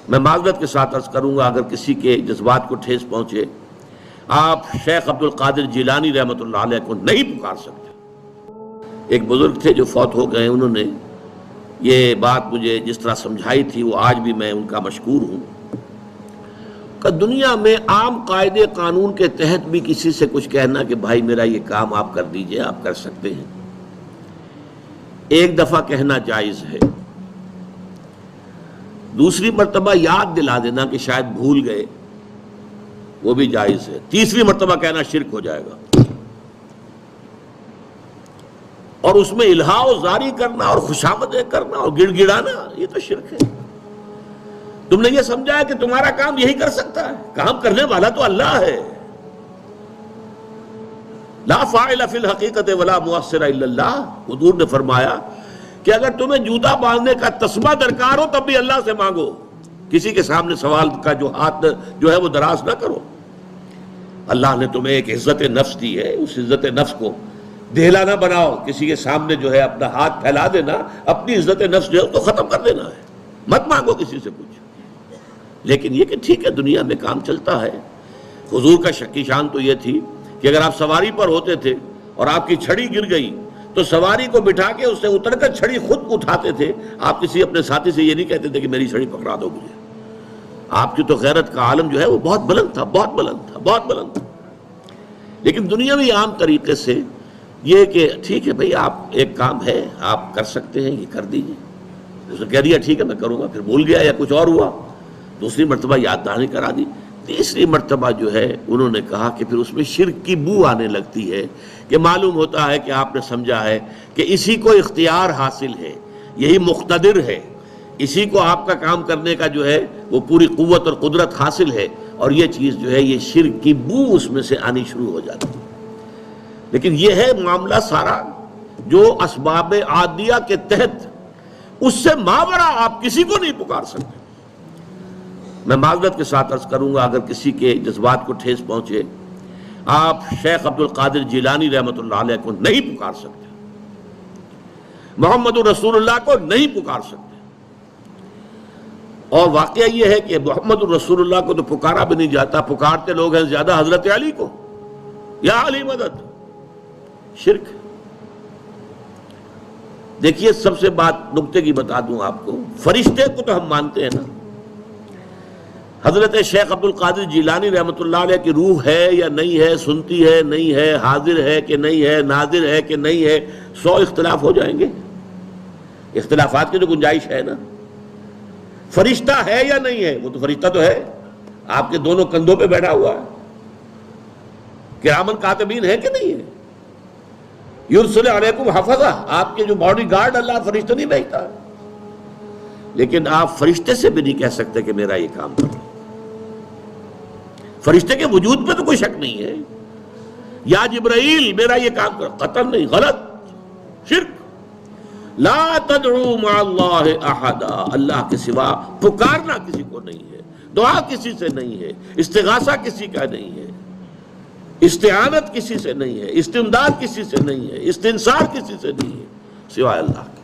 میں معذرت کے ساتھ عرض کروں گا اگر کسی کے جذبات کو ٹھیس پہنچے، آپ شیخ عبد القادر جیلانی رحمۃ اللہ علیہ کو نہیں پکار سکتے۔ ایک بزرگ تھے جو فوت ہو گئے، انہوں نے یہ بات مجھے جس طرح سمجھائی تھی وہ آج بھی میں ان کا مشکور ہوں کہ دنیا میں عام قاعدے قانون کے تحت بھی کسی سے کچھ کہنا کہ بھائی میرا یہ کام آپ کر دیجئے، آپ کر سکتے ہیں، ایک دفعہ کہنا جائز ہے، دوسری مرتبہ یاد دلا دینا کہ شاید بھول گئے وہ بھی جائز ہے، تیسری مرتبہ کہنا شرک ہو جائے گا، اور اس میں الہا و زاری کرنا اور خوشامدیں کرنا اور گڑ گڑانا یہ تو شرک ہے۔ تم نے یہ سمجھا ہے کہ تمہارا کام یہی کر سکتا ہے، کام کرنے والا تو اللہ ہے۔ لا فاعل فی الحقیقت ولا مؤثر الا اللہ، حضور نے فرمایا کہ اگر تمہیں جوتا باندھنے کا تسمہ درکار ہو تب بھی اللہ سے مانگو، کسی کے سامنے سوال کا جو ہاتھ جو ہے وہ دراز نہ کرو۔ اللہ نے تمہیں ایک عزت نفس دی ہے، اس عزت نفس کو دھیلا نہ بناؤ، کسی کے سامنے جو ہے اپنا ہاتھ پھیلا دینا، اپنی عزت نفس جو ہے اس کو ختم کر دینا ہے، مت مانگو کسی سے کچھ۔ لیکن یہ کہ ٹھیک ہے دنیا میں کام چلتا ہے۔ حضور کا شکی شان تو یہ تھی کہ اگر آپ سواری پر ہوتے تھے اور آپ کی چھڑی گر گئی تو سواری کو بٹھا کے اس سے اتر کر چھڑی خود اٹھاتے تھے، آپ کسی اپنے ساتھی سے یہ نہیں کہتے تھے کہ میری چھڑی پکڑا دو مجھے۔ آپ کی تو غیرت کا عالم جو ہے وہ بہت بلند تھا، بہت بلند تھا، بہت بلند تھا۔ لیکن دنیاوی عام طریقے سے یہ کہ ٹھیک ہے بھئی آپ ایک کام ہے آپ کر سکتے ہیں، یہ کر دیجئے۔ اس نے کہہ دیا ٹھیک ہے میں کروں گا، پھر بھول گیا یا کچھ اور ہوا، دوسری مرتبہ یاد دہانی کرا دی، تیسری مرتبہ جو ہے انہوں نے کہا کہ پھر اس میں شرک کی بو آنے لگتی ہے کہ معلوم ہوتا ہے کہ آپ نے سمجھا ہے کہ اسی کو اختیار حاصل ہے، یہی مقتدر ہے، اسی کو آپ کا کام کرنے کا جو ہے وہ پوری قوت اور قدرت حاصل ہے، اور یہ چیز جو ہے یہ شرک کی بو اس میں سے آنی شروع ہو جاتی ہے۔ لیکن یہ ہے معاملہ سارا جو اسباب عادیہ کے تحت، اس سے ماورا آپ کسی کو نہیں پکار سکتے۔ میں معذرت کے ساتھ عرض کروں گا اگر کسی کے جذبات کو ٹھیس پہنچے، آپ شیخ عبد القادر جیلانی رحمۃ اللہ علیہ کو نہیں پکار سکتے، محمد الرسول اللہ کو نہیں پکار سکتے۔ اور واقعہ یہ ہے کہ محمد الرسول اللہ کو تو پکارا بھی نہیں جاتا، پکارتے لوگ ہیں زیادہ حضرت علی کو، یا علی مدد، شرک۔ دیکھیے سب سے بات نکتے کی بتا دوں آپ کو، فرشتے کو تو ہم مانتے ہیں نا، حضرت شیخ عبد القادر جیلانی رحمۃ اللہ علیہ کی روح ہے یا نہیں ہے، سنتی ہے نہیں ہے، حاضر ہے کہ نہیں ہے، ناظر ہے کہ نہیں ہے، 100 اختلاف ہو جائیں گے، اختلافات کی تو گنجائش ہے نا۔ فرشتہ ہے یا نہیں ہے، وہ تو فرشتہ تو ہے، آپ کے دونوں کندھوں پہ بیٹھا ہوا ہے، کرامن کاتبین ہے کہ نہیں ہے، یرسل علیکم حفظہ، آپ کے جو باڈی گارڈ اللہ فرشتہ نہیں بھیجتا، لیکن آپ فرشتے سے بھی نہیں کہہ سکتے کہ میرا یہ کام کرو۔ فرشتے کے وجود پہ تو کوئی شک نہیں ہے، یا جبرائیل میرا یہ کام کرو، قطعاً نہیں، غلط، شرک۔ لا تدعو مع اللہ احدا، اللہ کے سوا پکارنا کسی کو نہیں ہے، دعا کسی سے نہیں ہے، استغاثہ کسی کا نہیں ہے، استعانت کسی سے نہیں ہے، استمداد کسی سے نہیں ہے، استنصار کسی سے نہیں ہے سوائے اللہ۔